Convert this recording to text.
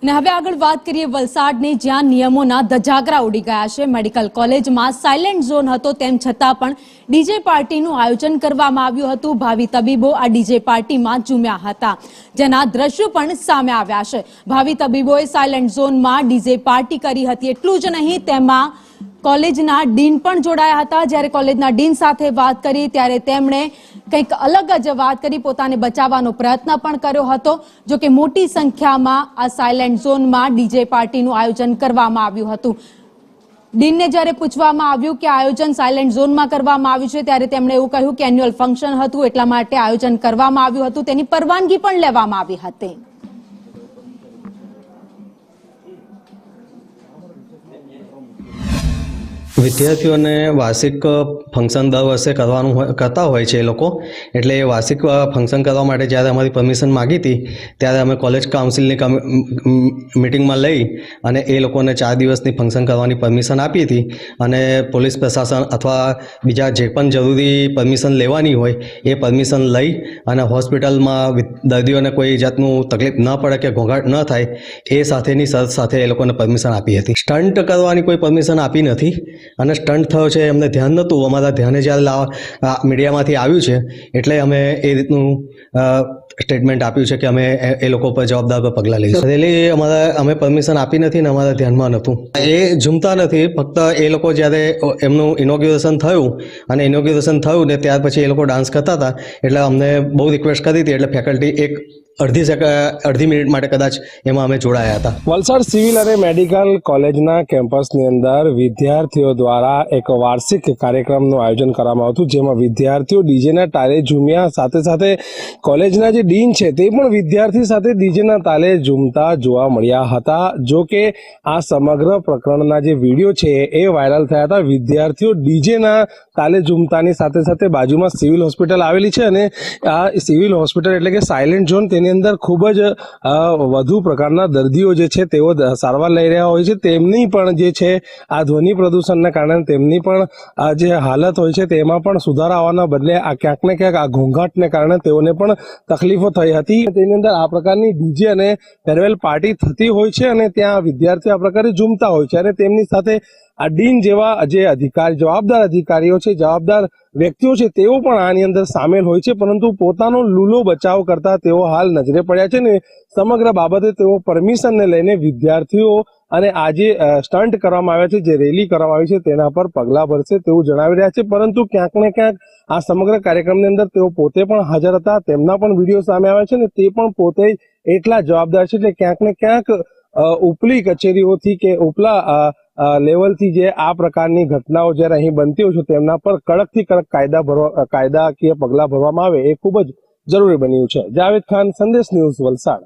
અને હવે આગળ વાત કરીએ વલસાડની, જ્યાં નિયમોના ધજાગરા ઉડી ગયા છે। મેડિકલ કોલેજમાં સાયલેન્ટ ઝોન હતો, તેમ છતાં પણ ડીજે પાર્ટીનું આયોજન કરવામાં આવ્યું હતું। ભાવિ તબીબો આ ડીજે પાર્ટીમાં ઝૂમ્યા હતા, જેના દ્રશ્યો પણ સામે આવ્યા છે। ભાવિ તબીબોએ સાયલેન્ટ ઝોનમાં ડીજે પાર્ટી કરી હતી। એટલું જ નહીં, તેમાં કોલેજના ડીન પણ જોડાયા હતા। જ્યારે કોલેજના ડીન સાથે વાત કરી ત્યારે તેમણે કંઈક અલગ જ વાત કરી, પોતાને બચાવવાનો પ્રયત્ન પણ કર્યો હતો। જો કે મોટી સંખ્યામાં આ સાયલેન્ટ ઝોનમાં ડીજે પાર્ટીનું આયોજન કરવામાં આવ્યું હતું। ડીનને જ્યારે પૂછવામાં આવ્યું કે આયોજન સાયલેન્ટ ઝોનમાં કરવામાં આવ્યું છે, ત્યારે તેમણે એવું કહ્યું કે એન્યુઅલ ફંક્શન હતું, એટલા માટે આયોજન કરવામાં આવ્યું હતું। તેની પરવાનગી પણ લેવામાં આવી હતી। વિદ્યાર્થીઓને વાર્ષિક ફંક્શન દર વર્ષે કરતા હોય છે એ લોકો, એટલે એ વાર્ષિક ફંક્શન કરવા માટે જ્યારે અમારી પરમિશન માગી હતી ત્યારે અમે કોલેજ કાઉન્સિલની મિટિંગમાં લઈ અને એ લોકોને 4 દિવસની ફંક્શન કરવાની પરમિશન આપી હતી। અને પોલીસ પ્રશાસન અથવા બીજા જે પણ જરૂરી પરમિશન લેવાની હોય એ પરમિશન લઈ અને હોસ્પિટલમાં દર્દીઓને કોઈ જાતનું તકલીફ ન પડે કે ઘોંઘાટ ન થાય એ સાથેની શરત સાથે એ લોકોને પરમિશન આપી હતી। સ્ટન્ટ કરવાની કોઈ પરમિશન આપી નથી અને સ્ટન્ટ થયો છે એમને ધ્યાન નહોતું। અમારા ધ્યાને જ્યારે મીડિયામાંથી આવ્યું છે એટલે અમે એ રીતનું સ્ટેટમેન્ટ આપ્યું છે કે અમે એ લોકો પર જવાબદાર પર પગલાં લઈશું। રેલી અમે પરમિશન આપી નથી ને અમારા ધ્યાનમાં નહોતું। એ ઝૂમતા નથી, ફક્ત એ લોકો જ્યારે એમનું ઇનોગ્યુરેશન થયું અને ઇનોગ્યુરેશન થયું ને ત્યાર પછી એ લોકો ડાન્સ કરતા હતા, એટલે અમને બહુ રિક્વેસ્ટ કરી હતી, એટલે ફેકલ્ટી અડધી મિનિટ માટે કદાચ એમાં અમે જોડાયા હતા। વલસાડ સિવિલ અને મેડિકલ કોલેજના કેમ્પસની અંદર વિદ્યાર્થીઓ દ્વારા એક વાર્ષિક કાર્યક્રમનું આયોજન કરવામાં આવ્યું, જેમાં વિદ્યાર્થીઓ ડીજેના તાલે ઝૂમ્યા। સાથે સાથે કોલેજના જે ડીન છે તે પણ વિદ્યાર્થી સાથે ડીજેના તાલે ઝૂમતા જોવા મળ્યા હતા। જો કે આ સમગ્ર પ્રકરણના જે વિડીયો છે એ વાયરલ થયા હતા। વિદ્યાર્થીઓ ડીજેના તાલે ઝૂમતાની સાથે સાથે બાજુમાં સિવિલ હોસ્પિટલ આવેલી છે અને આ સિવિલ હોસ્પિટલ એટલે કે સાયલેન્ટ ઝોન, તેની અંદર ખૂબ જ વધુ પ્રકારના દર્દીઓ જે છે તેઓ સારવાર લઈ રહ્યા હોય છે। તેમની પણ જે છે આ ધ્વનિ પ્રદૂષણના કારણે તેમની પણ જે હાલત હોય છે તેમાં પણ સુધારા આવવાના બદલે આ ક્યાંક ને ક્યાંક આ ઘોંઘાટને કારણે તેઓને પણ તકલીફો થઈ હતી। તેની અંદર આ પ્રકારની ડીજે અને ફેરવેલ પાર્ટી થતી હોય છે અને ત્યાં વિદ્યાર્થીઓ આ પ્રકારે ઝૂમતા હોય છે અને તેમની સાથે આ ડીન જેવા જે જવાબદાર અધિકારીઓ છે, જવાબદાર વ્યક્તિઓ છે, તેઓ પણ આની અંદર સામેલ હોય છે, પરંતુ પોતાનો લૂલો બચાવ કરતા તેઓ હાલ નજરે પડ્યા છે ને સમગ્ર બાબતે તેઓ પરમિશનને લઈને વિદ્યાર્થીઓ અને આજે સ્ટન્ટ કરવામાં આવ્યા છે, જે રેલી કરવામાં આવી છે તેના પર પગલાં ભરશે તેવું જણાવી રહ્યા છે। પરંતુ ક્યાંક ને ક્યાંક આ સમગ્ર કાર્યક્રમની અંદર તેઓ પોતે પણ હાજર હતા, તેમના પણ વિડીયો સામે આવ્યા છે ને તે પણ પોતે એટલા જવાબદાર છે। એટલે ક્યાંક ને ક્યાંક ઉપલી કચેરીઓથી કે ઉપલા લેવલથી જે આ પ્રકારની ઘટનાઓ જ્યારે અહીં બનતી હોય છે તેમના પર કડકથી કડક કાયદાકીય પગલાં ભરવામાં આવે એ ખૂબ જ જરૂરી બન્યું છે। જાવેદ ખાન, સંદેશ ન્યૂઝ, વલસાડ।